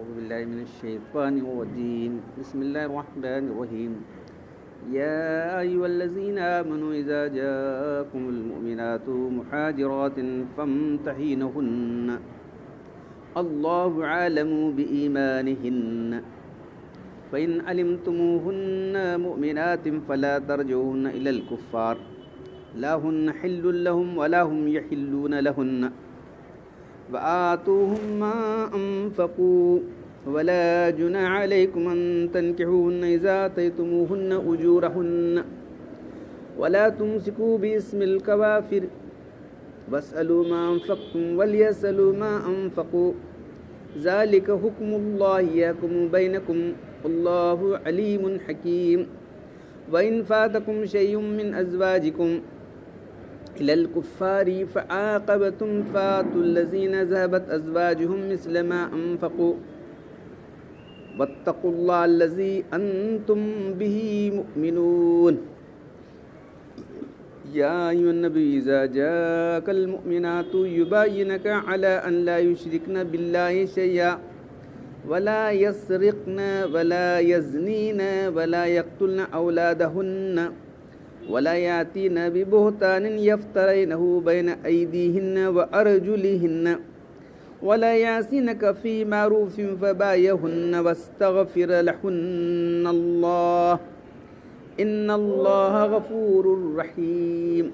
أعوذ بالله من الشيطان الرجيم بسم الله الرحمن الرحيم يا أيها الذين آمنوا إذا جاءكم المؤمنات مهاجرات فامتحنوهن الله عالم بإيمانهن فإن علمتموهن مؤمنات فلا ترجعوهن إلى الكفار لا هن حل لهم ولا هم يحلون لهن وآتوهم ما أنفقوا ولا جناح عليكم أن تنكحوهن إذا آتيتموهن أجورهن ولا تمسكوا باسم الكوافر واسألوا ما أنفقتم وليسألوا ما أنفقوا ذلك حكم الله يحكم بينكم والله عليم حكيم وإن فاتكم شيء من أزواجكم إلى الكفار فعاقبتم فآتوا الذين ذهبت أزواجهم مثل ما أنفقوا واتقوا الله الذي أنتم به مؤمنون يا أيها النبي إذا جاءك المؤمنات يبايعنك على أن لا يشركن بالله شيئا ولا يسرقن ولا يزنين ولا يقتلن أولادهن ولا يأتين ببهتان يفترينه بين أيديهن وأرجلهن ولا يعصينك في معروف فبايعهن واستغفر لهن الله إن الله غفور رحيم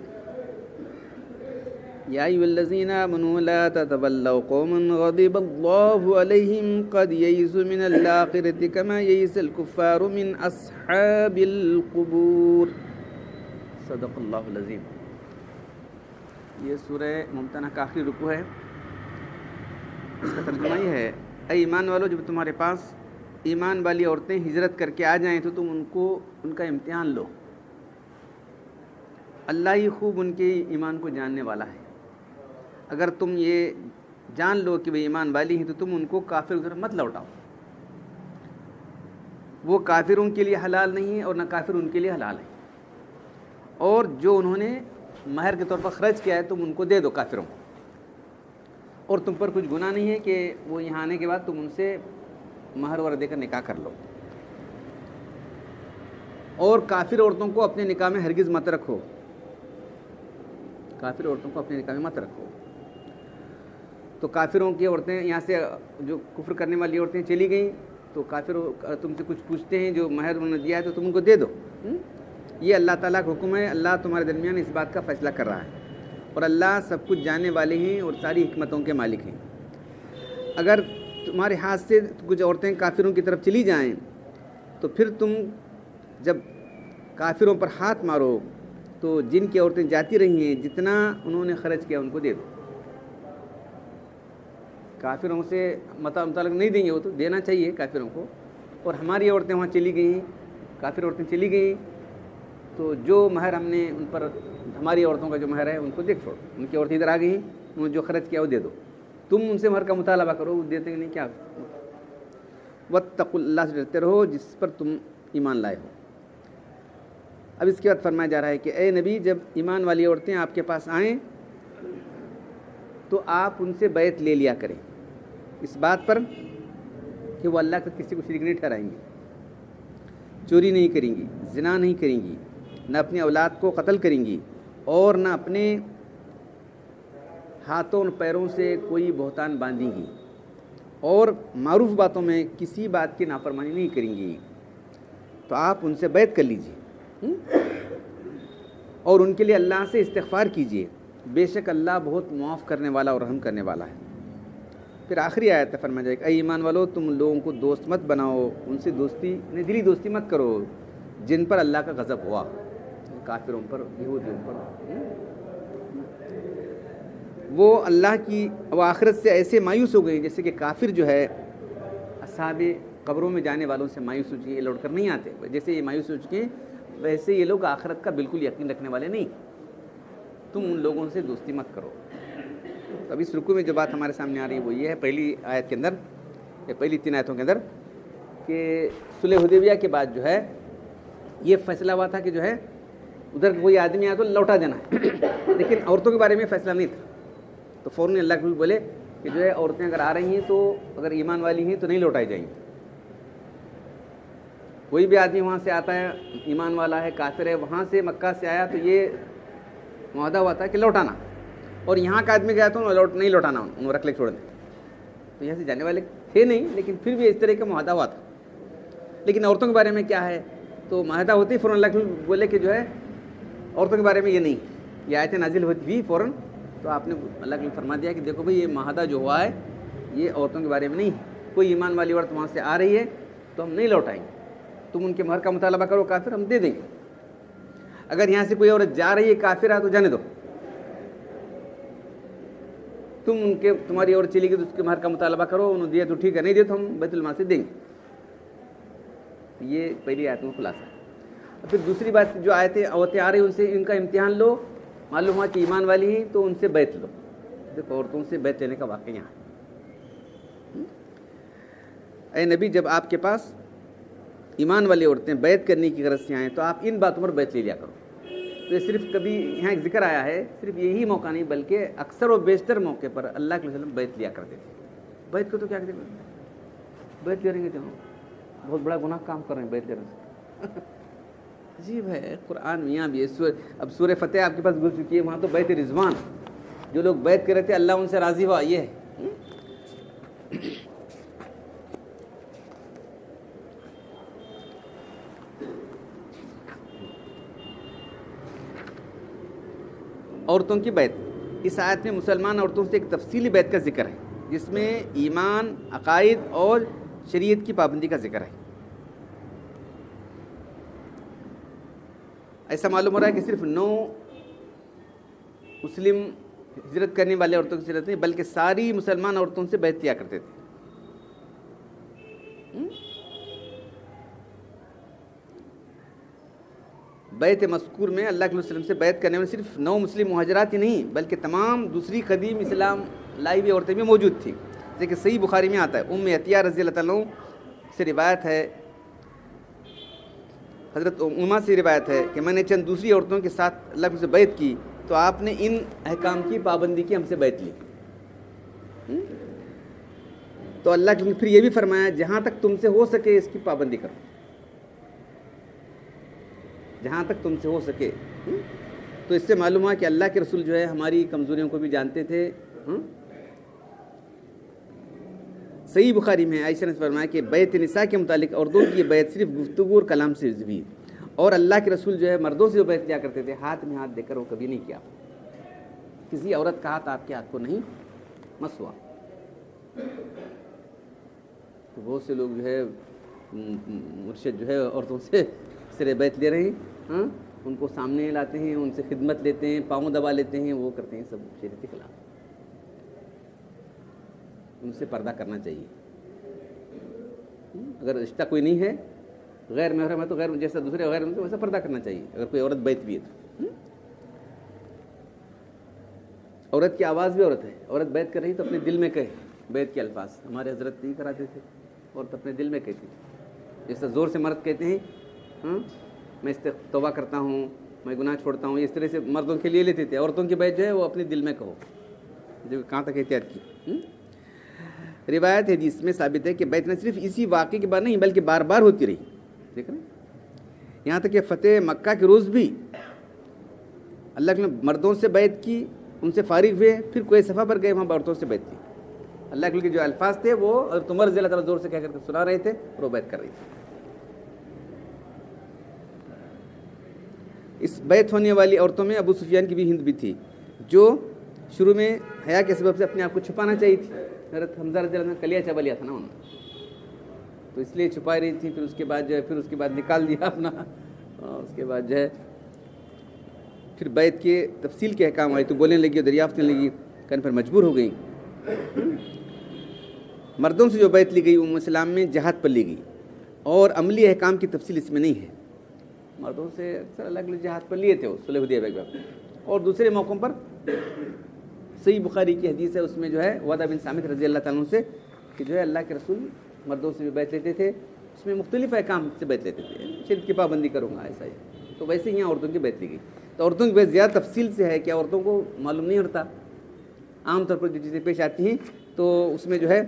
يا أيها الذين آمنوا لا تتولوا قوما غضب الله عليهم قد يئسوا من الآخرة كما يئس الكفار من أصحاب القبور صدق اللہ العظیم. یہ سورہ ممتنہ کا آخری رکوع ہے. اس کا ترجمہ یہ ہے: اے ایمان والو، جب تمہارے پاس ایمان والی عورتیں ہجرت کر کے آ جائیں تو تم ان کا امتحان لو. اللہ ہی خوب ان کے ایمان کو جاننے والا ہے. اگر تم یہ جان لو کہ وہ ایمان والی ہیں تو تم ان کو کافر کی طرف مت لوٹاؤ. وہ کافروں کے لیے حلال نہیں ہے اور نہ کافر ان کے لیے حلال ہے. اور جو انہوں نے مہر کے طور پر خرچ کیا ہے تم ان کو دے دو کافروں کو. اور تم پر کچھ گناہ نہیں ہے کہ وہ یہاں آنے کے بعد تم ان سے مہر ور دے کر نکاح کر لو. اور کافر عورتوں کو اپنے نکاح میں ہرگز مت رکھو. کافر عورتوں کو اپنے نکاح میں مت رکھو. تو کافروں کی عورتیں یہاں سے جو کفر کرنے والی عورتیں چلی گئیں تو کافر تم سے کچھ پوچھتے ہیں جو مہر انہوں نے دیا ہے تو تم ان کو دے دو. یہ اللہ تعالیٰ کا حکم ہے. اللہ تمہارے درمیان اس بات کا فیصلہ کر رہا ہے اور اللہ سب کچھ جاننے والے ہیں اور ساری حکمتوں کے مالک ہیں. اگر تمہارے ہاتھ سے کچھ عورتیں کافروں کی طرف چلی جائیں تو پھر تم جب کافروں پر ہاتھ مارو تو جن کی عورتیں جاتی رہی ہیں جتنا انہوں نے خرچ کیا ان کو دے دو. کافروں سے متعلق نہیں دیں گے، وہ تو دینا چاہیے کافروں کو. اور ہماری عورتیں وہاں چلی گئیں، کافر عورتیں چلی گئیں تو جو مہر ہم نے ان پر، ہماری عورتوں کا جو مہر ہے ان کو دیکھ چھوڑو. ان کی عورتیں ادھر آ گئی ہیں، انہوں نے جو خرچ کیا وہ دے دو. تم ان سے مہر کا مطالبہ کرو، وہ دیتے نہیں کیا. واتقوا اللہ سے ڈرتے رہو جس پر تم ایمان لائے ہو. اب اس کے بعد فرمایا جا رہا ہے کہ اے نبی، جب ایمان والی عورتیں آپ کے پاس آئیں تو آپ ان سے بیعت لے لیا کریں اس بات پر کہ وہ اللہ کا کسی کو شریک نہیں ٹھہرائیں گی، چوری نہیں کریں گی، زنا نہیں کریں گی، نہ اپنی اولاد کو قتل کریں گی اور نہ اپنے ہاتھوں اور پیروں سے کوئی بہتان باندھیں گی اور معروف باتوں میں کسی بات کی نافرمانی نہیں کریں گی. تو آپ ان سے بیعت کر لیجیے اور ان کے لیے اللہ سے استغفار کیجیے. بے شک اللہ بہت معاف کرنے والا اور رحم کرنے والا ہے. پھر آخری آیت میں فرمایا جائے کہ اے ایمان والو، تم لوگوں کو دوست مت بناؤ، ان سے دوستی دلی دوستی مت کرو جن پر اللہ کا غضب ہوا، کافروں پر، یہودیوں پر. وہ اللہ کی وہ آخرت سے ایسے مایوس ہو گئے جیسے کہ کافر جو ہے اصحاب قبروں میں جانے والوں سے مایوس ہو چکے، یہ لوٹ کر نہیں آتے. جیسے یہ مایوس ہو چکے ویسے یہ لوگ آخرت کا بالکل یقین رکھنے والے نہیں. تم ان لوگوں سے دوستی مت کرو. تو اب اس رکوع میں جو بات ہمارے سامنے آ رہی ہے وہ یہ ہے، پہلی آیت کے اندر، یا پہلی 3 آیتوں کے اندر، کہ صلح حدیبیہ کے بعد جو ہے یہ فیصلہ ہوا تھا کہ جو ہے ادھر کوئی آدمی آیا تو لوٹا دینا ہے، لیکن عورتوں کے بارے میں فیصلہ نہیں تھا. تو فوراً اللہ کے بولے کہ جو ہے عورتیں اگر آ رہی ہیں تو اگر ایمان والی ہیں تو نہیں لوٹائی جائیں گی. کوئی بھی آدمی وہاں سے آتا ہے ایمان والا ہے کافر ہے وہاں سے مکہ سے آیا تو یہ معاہدہ ہوا تھا کہ لوٹانا, اور یہاں کا آدمی گیا تو نہیں لوٹانا, انہوں رکھ لے چھوڑ دیں. تو یہاں سے جانے والے تھے نہیں لیکن پھر بھی اس طرح کا معاہدہ ہوا تھا. لیکن عورتوں کے بارے میں کیا ہے, تو معاہدہ ہوتے ہی فوراً اللہ بولے کہ جو ہے عورتوں کے بارے میں یہ نہیں, یہ آیتیں نازل ہوئی فوراً. تو آپ نے اللہ نے فرما دیا کہ دیکھو بھئی یہ معاہدہ جو ہوا ہے یہ عورتوں کے بارے میں نہیں ہے. کوئی ایمان والی عورت وہاں سے آ رہی ہے تو ہم نہیں لوٹائیں گے, تم ان کے مہر کا مطالبہ کرو کافر, ہم دے دیں گے. اگر یہاں سے کوئی عورت جا رہی ہے کافر ہے تو جانے دو, تمہاری عورت چلی گئی تو اس کے مہر کا مطالبہ کرو, انہوں دیا تو ٹھیک ہے, نہیں دے تو ہم بیت المال سے دیں گے. یہ پہلی آیتوں کا خلاصہ. اور پھر دوسری بات جو عورتیں آ رہی ہیں ان سے ان کا امتحان لو, معلوم ہوا کہ ایمان والی ہیں تو ان سے بیت لو. دیکھو عورتوں سے بیت لینے کا واقعہ یہاں. اے نبی جب آپ کے پاس ایمان والی عورتیں بیت کرنے کی غرض سے آئیں تو آپ ان باتوں پر بیت لے لیا کرو. تو یہ صرف کبھی یہاں ایک ذکر آیا ہے, صرف یہی موقع نہیں بلکہ اکثر و بیشتر موقع پر اللہ کے وسلم بیت لیا کرتے تھے. بیت کو تو کیا کرتے ہیں, بیت لے رہیں گے تو بہت بڑا گناہ کام کر رہے ہیں بیت لے رہے ہیں. عجیب ہے قرآن میں یہاں بھی. اب سورہ فتح آپ کے پاس گزر چکی ہے, وہاں تو بیت رضوان, جو لوگ بیت کر رہے تھے اللہ ان سے راضی ہوا, یہ ہے. عورتوں کی بیت, اس آیت میں مسلمان عورتوں سے ایک تفصیلی بیت کا ذکر ہے جس میں ایمان, عقائد اور شریعت کی پابندی کا ذکر ہے. ایسا معلوم ہو رہا ہے کہ صرف 9 مسلم ہجرت کرنے والے عورتوں کی ہجرت نہیں بلکہ ساری مسلمان عورتوں سے بیت کیا کرتے تھے. بیت مذکور میں اللہ کے وسلم سے بیت کرنے میں صرف 9 مسلم مہاجرات ہی نہیں بلکہ تمام دوسری قدیم اسلام لائی ہوئی عورتیں بھی موجود تھیں. جیسے کہ صحیح بخاری میں آتا ہے, عطیہ رضی اللہ تعالیٰ سے روایت ہے, حضرت امہ سے روایت ہے کہ میں نے چند دوسری عورتوں کے ساتھ اللہ سے بیت کی تو آپ نے ان احکام کی پابندی کی ہم سے بیت لی. تو اللہ نے پھر یہ بھی فرمایا جہاں تک تم سے ہو سکے اس کی پابندی کرو, جہاں تک تم سے ہو سکے. تو اس سے معلوم ہوا کہ اللہ کے رسول جو ہے ہماری کمزوریوں کو بھی جانتے تھے. صحیح بخاری میں عائشہ نے فرمایا کہ بیت نساء کے متعلق عورتوں کی بیت صرف گفتگو اور کلام سے ہوئی, اور اللہ کے رسول جو ہے مردوں سے جو بیت لیا کرتے تھے ہاتھ میں ہاتھ دے کر وہ کبھی نہیں کیا. کسی عورت کا ہاتھ آپ کے ہاتھ کو نہیں مس ہوا. تو بہت سے لوگ جو ہے مرشد جو ہے عورتوں سے سرے بیت لے رہے ہیں, ان کو سامنے لاتے ہیں, ان سے خدمت لیتے ہیں, پاؤں دبا لیتے ہیں, وہ کرتے ہیں, سب شریعت کے خلاف. ان سے پردہ کرنا چاہیے. اگر رشتہ کوئی نہیں ہے غیر محرم ہے تو غیر جیسا دوسرے غیر محرم ویسا پردہ کرنا چاہیے. اگر کوئی عورت بیت بھی ہے تو عورت کی آواز بھی عورت ہے, عورت بیت کر رہی تو اپنے دل میں کہے بیت کے الفاظ. ہمارے حضرت نہیں کراتے تھے, عورت اپنے دل میں کہتی تھی. جیسا زور سے مرد کہتے ہیں میں توبہ کرتا ہوں, میں گناہ چھوڑتا ہوں, اس طرح سے مردوں کے لیے لیتے تھے. عورتوں کی بیت جو ہے وہ اپنے دل میں کہو, جو کہاں تک احتیاط کی. روایت ہے جس میں ثابت ہے کہ بیت نہ صرف اسی واقعے کے بعد نہیں بلکہ بار بار ہوتی رہی. دیکھ رہے ہیں یہاں تک کہ فتح مکہ کے روز بھی اللہ نے مردوں سے بیت کی, ان سے فارغ ہوئے, پھر کوئی صفحہ پر گئے وہاں عورتوں سے بیت کی. اللہ کے جو الفاظ تھے وہ عمر رضی اللہ تعالیٰ زور سے کہہ کر سنا رہے تھے اور وہ بیت کر رہی تھی. اس بیت ہونے والی عورتوں میں ابو سفیان کی بھی ہند بھی تھی, جو شروع میں حیا کے سبب سے اپنے آپ کو چھپانا چاہیے تھی. حضرت حمزہ رضی اللہ عنہ کلیا چبا لیا تھا نا انہوں نے, تو اس لیے چھپا رہی تھی. پھر اس کے بعد جو ہے پھر اس کے بعد نکال دیا اپنا, اس کے بعد جو ہے پھر بیت کے تفصیل کے احکام آئے تو بولنے لگی, دریافت کرنے لگی, کہنے پر مجبور ہو گئیں. مردوں سے جو بیت لی گئی وہ اسلام میں جہاد پر لی گئی, اور عملی احکام کی تفصیل اس میں نہیں ہے. مردوں سے اکثر الگ الگ جہاد پر لیے تھے وہ صلح حدیبیہ کے, اور دوسرے موقعوں پر صحیح بخاری کی حدیث ہے, اس میں جو ہے عبادہ بن صامت رضی اللہ تعالیٰ عنہ سے کہ جو ہے اللہ کے رسول مردوں سے بھی بیت لیتے تھے, اس میں مختلف احکام سے بیت لیتے تھے. شرک کی پابندی کروں گا ایسا ہی, تو ویسے ہی یہاں عورتوں کی بیت لی گئی. تو عورتوں کی بیت زیادہ تفصیل سے ہے کہ عورتوں کو معلوم نہیں ہوتا. عام طور پر جو چیزیں پیش آتی ہیں تو اس میں جو ہے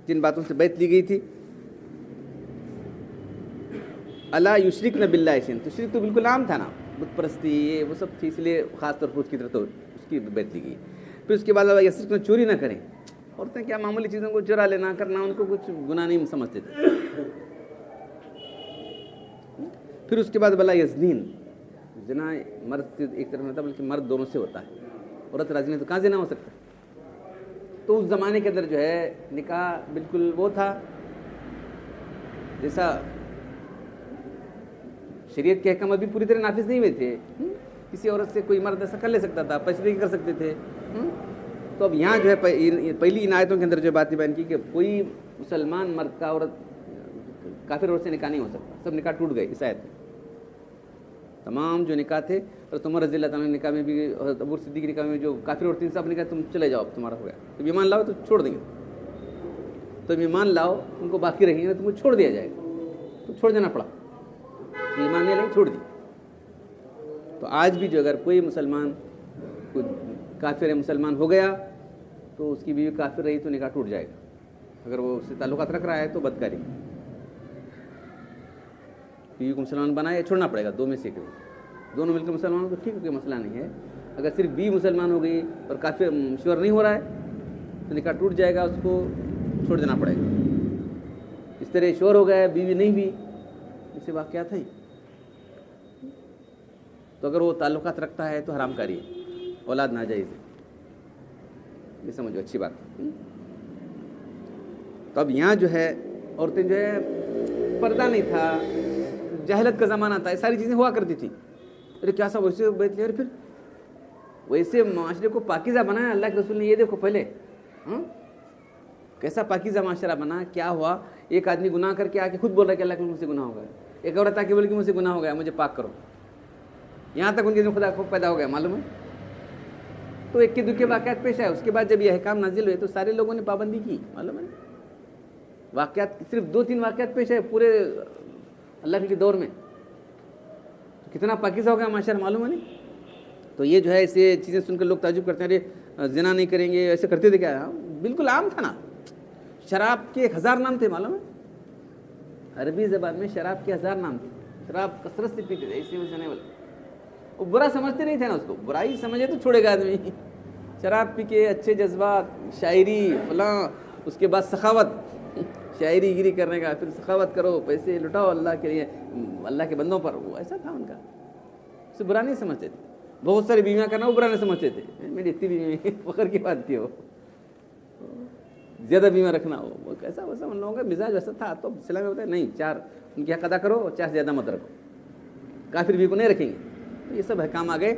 جن باتوں سے بیعت لی گئی تھی، اللہ یشرکن باللہ شیئا، تو شرک تو بالکل عام تھا نا، بت پرستی یہ وہ سب تھی، اس لیے خاص طور پر اس کی طرف تو اس کی بیعت لی گئی۔ پھر اس کے بعد یسرکن، چوری نہ کریں۔ عورتیں کیا معمولی چیزوں کو چرا لینا کرنا ان کو کچھ گناہ نہیں سمجھتے تھے۔ پھر اس کے بعد بلا یزنین، زنا مرد سے ایک طرف نہیں ہوتا بلکہ مرد دونوں سے ہوتا ہے، عورت راضی نہیں تو کہاں زنا ہو سکتا؟ تو اس زمانے کے اندر جو ہے نکاح بالکل وہ تھا جیسا شریعت کے احکام ابھی پوری طرح نافذ نہیں ہوئے تھے، کسی عورت سے کوئی مرد ایسا کر لے سکتا تھا، پیسے کر سکتے تھے۔ تو اب یہاں جو ہے پہلی ان آیتوں کے اندر جو بات بیان کی کہ کوئی مسلمان مرد کا عورت کافر عورت سے نکاح نہیں ہو سکتا، سب نکاح ٹوٹ گئے اس آیت میں۔ تمام جو نکاح تھے، اور عمر رضی اللہ تعالیٰ نکاح میں بھی، حضرت ابو صدیق نکاح میں جو کافر عورتیں سب نے کہا تم چلے جاؤ، تمہارا ہو گیا، تم ایمان لاؤ تو چھوڑ دیں گے، تم ایمان لاؤ تم کو باقی رہیں گے، تم کو چھوڑ دیا جائے گا، تو چھوڑ دینا پڑا، ایمان نہیں لیں چھوڑ دی۔ تو آج بھی جو اگر کوئی مسلمان کوئی کافر مسلمان ہو گیا تو اس کی بیوی کافر رہی تو نکاح ٹوٹ جائے گا، اگر وہ اس سے تعلقات رکھ رہا ہے تو بدکاری، بیوی کو مسلمان بنائے چھوڑنا پڑے گا، دو میں سے ایک، دونوں مل کر مسلمان ہو تو ٹھیک ہے، کوئی مسئلہ نہیں ہے۔ اگر صرف بیوی مسلمان ہو گئی اور کافر مشور نہیں ہو رہا ہے تو نکاح ٹوٹ جائے گا، اس کو چھوڑ دینا پڑے گا۔ اس طرح شور ہو گیا بیوی نہیں بھی، اسے واقعات ہیں، تو اگر وہ تعلقات رکھتا ہے تو حرام کاری ہے، اولاد ناجائز ہے، یہ سمجھو اچھی بات۔ تو اب یہاں جو ہے عورتیں جو ہے پردہ نہیں تھا، جہالت کا زمانہ تھا، یہ ساری چیزیں ہوا کرتی تھی۔ ارے کیا سا ویسے بیت لیا، پھر ویسے معاشرے کو پاکیزہ بنایا اللہ کے رسول نے، یہ دیکھو پہلے کیسا پاکیزہ معاشرہ بنا، کیا ہوا؟ ایک آدمی گناہ کر کے آ کے خود بول رہا ہے کہ اللہ کے مجھ سے گناہ ہو گیا، ایک عورت آ کے بول کہ مجھ سے گناہ ہو گیا، مجھے پاک کرو، یہاں تک ان کے دن خدا خوف پیدا ہو گیا، معلوم ہے؟ تو ایک کے دو کے واقعات پیش آئے، اس کے بعد جب یہ احکام نازل ہوئے تو سارے لوگوں نے پابندی کی، معلوم ہے؟ واقعات صرف 2-3 واقعات پیش آئے پورے اللہ کے دور میں، کتنا پاکیزہ ہو گیا معاشرہ، معلوم ہے نہیں؟ تو یہ جو ہے ایسے چیزیں سن کر لوگ تعجب کرتے ہیں، ارے زنا نہیں کریں گے، ایسے کرتے تھے کیا؟ بالکل عام تھا نا، شراب کے 1000 نام تھے، معلوم ہے؟ عربی زبان میں شراب کے 1000 نام تھے، شراب کثرت سے پیتے تھے، ایسے ویسے نہیں والے، وہ برا سمجھتے نہیں تھے نا اس کو، برائی سمجھے تو چھوڑے گا آدمی، شراب پی کے اچھے جذبات، شاعری فلاں، اس کے بعد سخاوت، شاعری گیری کرنے کا، پھر سخاوت کرو، پیسے لٹاؤ اللہ کے لیے، اللہ کے بندوں پر، وہ ایسا تھا ان کا، اسے برا نہیں سمجھتے تھے۔ بہت ساری بیویاں کرنا وہ برا نہیں سمجھتے تھے، میری اتنی بیوی فخر کی بات تھی، وہ زیادہ بیویاں رکھنا، وہ کیسا ویسا ان لوگوں کا مزاج ویسا تھا۔ تو اسلام میں ہوتا ہے نہیں، 4 ان کی حق ادا کرو اور 4 سے زیادہ مت رکھو، کافر بیوی کو نہیں رکھیں گے، تو یہ سب احکام آ گئے۔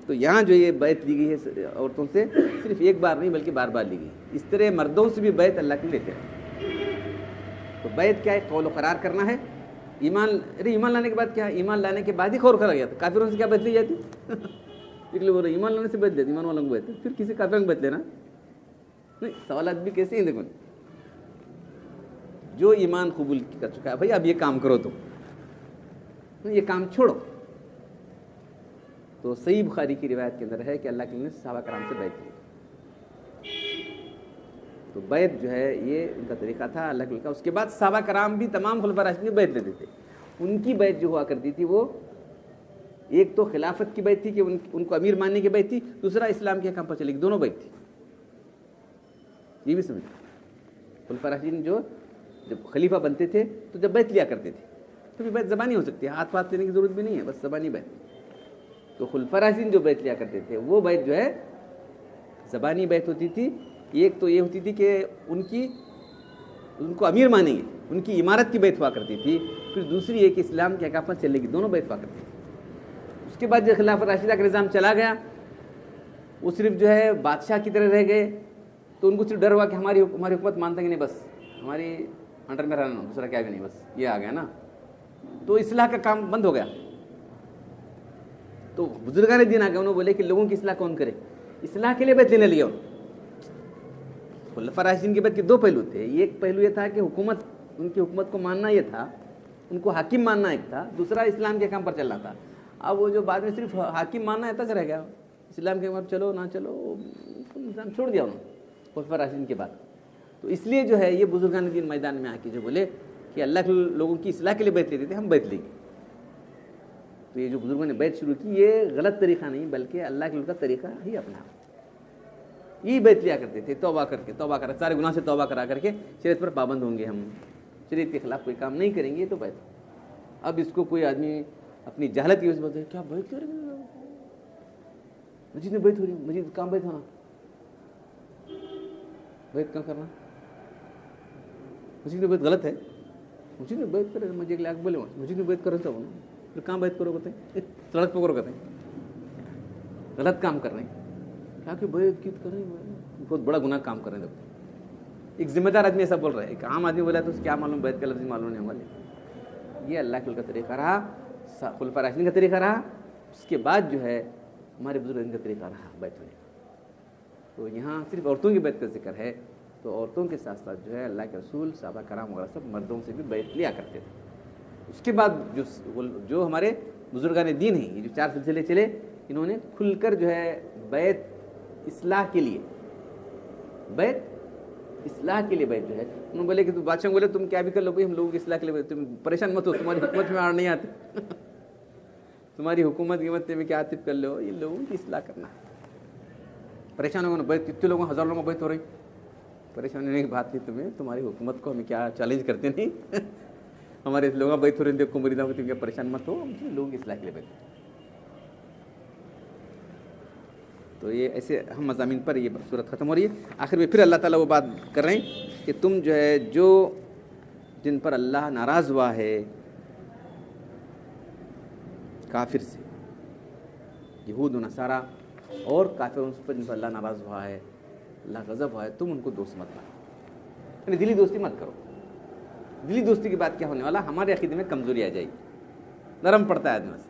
تو یہاں جو یہ بیعت لی گئی ہے عورتوں سے، صرف ایک بار نہیں بلکہ بار بار لی گئی، اس طرح مردوں سے بھی بیعت اللہ کے لیتے ہیں۔ تو بیعت کیا ہے؟ قول و قرار کرنا ہے۔ ایمان لانے کے بعد کیا ہے؟ ایمان لانے کے بعد ہی قول قرار جاتا ہے۔ کافروں سے کیا بیعت لی جاتی؟ ایک لوگ بول رہے ایمان لانے سے بیعت لیتے، ایمان والوں کو بیعت، پھر کسی کافر کو بیعت لینا نہیں۔ سوالات بھی کیسے ہیں دیکھو، جو ایمان قبول کر چکا ہے بھائی اب یہ کام کرو، تو یہ کام چھوڑو۔ تو صحیح بخاری کی روایت کے اندر ہے کہ اللہ کے نے صحابہ کرام سے بیعت کی، تو بیعت جو ہے یہ ان کا طریقہ تھا اللہ کے کا۔ اس کے بعد صحابہ کرام بھی تمام خلفاء راشدین بیعت لیتے تھے۔ ان کی بیعت جو ہوا کرتی تھی وہ ایک تو خلافت کی بیعت تھی کہ ان کو امیر ماننے کی بیعت تھی، دوسرا اسلام کے احکام پر چلے گی، دونوں بیعت تھی، یہ بھی سمجھ۔ خلفاء راشدین جو جب خلیفہ بنتے تھے تو جب بیعت لیا کرتے تھے تو بھی بیعت زبانی ہو سکتی ہے، ہاتھ پاس لینے کی ضرورت بھی نہیں ہے، بس زبانی بیعت۔ تو خلفاء راشدین جو بیعت لیا کرتے تھے وہ بیعت جو ہے زبانی بیعت ہوتی تھی۔ ایک تو یہ ہوتی تھی کہ ان کو امیر مانیں گے، ان کی امارت کی بیعت ہوا کرتی تھی، پھر دوسری ایک اسلام کے احکام پر چلے گی، دونوں بیعت ہوا کرتی تھی۔ اس کے بعد جو خلافت راشدہ کا نظام چلا گیا، وہ صرف جو ہے بادشاہ کی طرح رہ گئے، تو ان کو صرف ڈر ہوا کہ ہماری حکومت مانتے ہیں کہ نہیں، بس ہماری انڈر میں رہنا، دوسرا کیا بھی نہیں، بس یہ آ گیا نا، تو اصلاح کا کام بند ہو گیا۔ تو بزرگان دین آ گئے، انہوں نے بولے کہ لوگوں کی اصلاح کون کرے، اصلاح کے لیے بیعت لینے لیا۔ خلفاء راشدین کے بعد کے 2 پہلو تھے، ایک پہلو یہ تھا کہ حکومت، ان کی حکومت کو ماننا یہ تھا، ان کو حاکم ماننا ایک تھا، دوسرا اسلام کے کام پر چلنا تھا۔ اب وہ جو بعد میں صرف حاکم ماننا ہے تک رہ گیا، اسلام کے بعد چلو نہ چلو انسان چھوڑ دیا انہوں نے خلفاء راشدین کے بعد. تو اس لیے جو ہے یہ بزرگان دین میدان میں آ کے جو بولے کہ اللہ کے لوگوں کی اصلاح کے لیے بیعت لیتے تھے, ہم بیعت لیں گے. تو یہ جو بزرگوں نے بیعت شروع کی یہ غلط طریقہ نہیں بلکہ اللہ کے لوگوں کا طریقہ ہی اپنا. یہی بیعت لیا کرتے تھے, توبہ کر کے سارے گناہ سے توبہ کرا کر کے شریعت پر پابند ہوں گے, ہم شریعت کے خلاف کوئی کام نہیں کریں گے تو بیعت. اب اس کو کوئی آدمی اپنی جہالت کی وجہ سے بولتے ہیں کیا بیعت کر رہے ہیں, مسجد میں بیعت ہو رہی ہے, مسجد کام بیعت ہونا, بیعت کہاں کرنا, مسجد میں بیعت غلط ہے, مسجد میں بیعت کرے مجھے ایک لاکھ بولے مسجد میں بیعت کرو تو پھر کہاں بیعت کرو کہتے ہیں, سڑک پکڑو کہتے ہیں, غلط کام کر رہے ہیں, کیا کہ بیعت کیوں کر رہے ہیں, بہت بڑا گناہ کام کر رہے ہیں. ایک ذمہ دار آدمی ایسا بول رہا ہے, ایک عام آدمی بولا تو اس کیا معلوم بیعت کا لفظ معلوم نہیں ہوگا. یہ اللہ کے کا طریقہ رہا, خلفاء راشدین کا طریقہ رہا, اس کے بعد جو ہے ہمارے بزرگوں کا طریقہ رہا بیعت ہونے کا. تو یہاں صرف عورتوں کی بیعت کا ذکر ہے, تو عورتوں کے ساتھ ساتھ جو ہے اللہ کے رسول صحابہ کرام وغیرہ سب مردوں سے بھی بیعت لیا کرتے تھے. اس کے بعد جو ہمارے بزرگان دین ہیں, یہ جو 4 سلسلے چلے, انہوں نے کھل کر جو ہے بیعت اصلاح کے لیے بیعت جو ہے انہوں نے بولے کہ تو بادشاہ بولے تم کیا بھی کر لو بھائی, ہم لوگوں کی اصلاح کے لیے, تم پریشان مت ہو, تمہاری حکومت میں آڑ نہیں آتی, تمہاری حکومت کی مت میں کیا عاطف کر لو, یہ لوگوں کی اصلاح کرنا. پریشان ہوگا نا بیعت, کتنے لوگوں 1000 لوگوں کو بیعت ہو رہی, پریشان ہونے کی بات نہیں تمہیں, تمہاری حکومت کو ہمیں کیا چیلنج کرتے نہیں, ہمارے لوگوں بیعت ہو رہے ہیں, کو مریدوں کو تم کیا پریشان مت ہو, ہم لوگوں کی اصلاح کے لیے بیعت. تو یہ ایسے ہم مضامین پر یہ صورت ختم ہو رہی ہے. آخر میں پھر اللہ تعالیٰ وہ بات کر رہے ہیں کہ تم جو ہے جن پر اللہ ناراض ہوا ہے کافر سے, یہود و نصارہ اور کافر ان پر جن پر اللہ ناراض ہوا ہے, اللہ غضب ہوا ہے, تم ان کو دوست مت بناؤ, یعنی دلی دوستی مت کرو. دلی دوستی کی بات کیا ہونے والا, ہمارے عقیدے میں کمزوری آ جائے گی, نرم پڑتا ہے آدمی سے.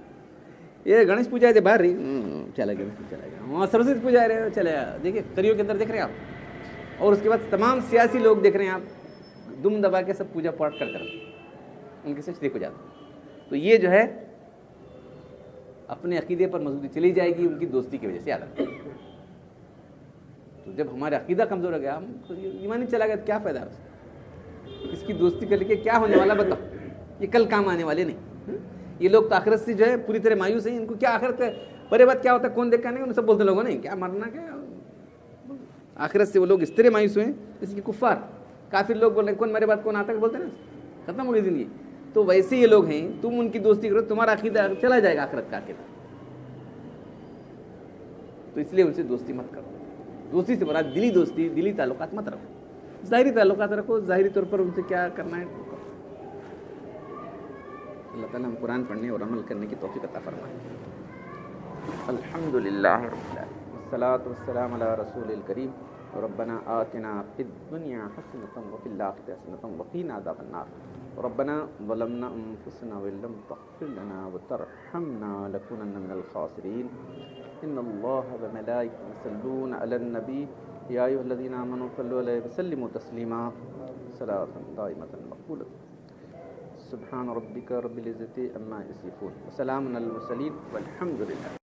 یہ گنیش پوجا ہے باہر رہی چلا گیا, وہاں سرسوتی پوجا رہے چلے گا, دیکھیے کریوں کے اندر دیکھ رہے ہیں آپ, اور اس کے بعد تمام سیاسی لوگ دیکھ رہے ہیں آپ, دم دبا کے سب پوجا پاٹ کر ان کے سے شریک ہو جاتا. تو یہ جو ہے اپنے عقیدے پر مضبوطی چلی جائے گی ان کی دوستی کی وجہ سے. یاد رکھیں, تو جب ہمارا عقیدہ کمزور ہو گیا, ہم ایمان ہی چلا گیا, تو کیا فائدہ ہے اس کی دوستی کر کے, کیا ہونے والا بتاؤ, یہ کل کام آنے والے نہیں. یہ لوگ تو آخرت سے جو ہے پوری طرح مایوس ہیں, ان کو کیا آخرت ہے, بڑے بات کیا ہوتا ہے, کون دیکھا نہیں, انہیں سب بولتے لوگوں نہیں کیا مرنا کیا, آخرت سے وہ لوگ اس طرح مایوس ہوئے جیسے کہ کفار کافر لوگ بول رہے ہیں کون مرے بات کون آتا ہے, بولتے ہیں نا ختم ہو گئی زندگی. تو ویسے یہ لوگ ہیں, تم ان کی دوستی کرو, تمہارا عقیدہ چلا جائے گا آخرت کا عقیدہ. تو اس لیے ان سے دوستی مت کرو. دوستی سے مراد دلی دوستی, دلی تعلقات مت رکھو, ظاہری تعلقات رکھو, ظاہری طور پر ان سے کیا کرنا ہے. اللہ تعالیٰ ہم قرآن پڑھنے اور عمل کرنے کی توفیق عطا فرمائے. الحمدللہ رب العالمین والصلاۃ والسلام علی رسول الکریم. ربنا آتنا فی الدنیا حسنۃ وفی الآخرۃ حسنۃ وقنا عذاب النار. ربنا ظلمنا انفسنا وان لم تغفر لنا وترحمنا لنكونن من الخاسرین. ان اللہ وملائکته یصلون علی النبی یا ایھا الذین آمنوا صلوا علیہ وسلموا تسلیما. صلاۃ دائمۃ مقبولۃ. سبحان ربک رب العزة عما یصفون وسلام علی المرسلین والحمد للہ.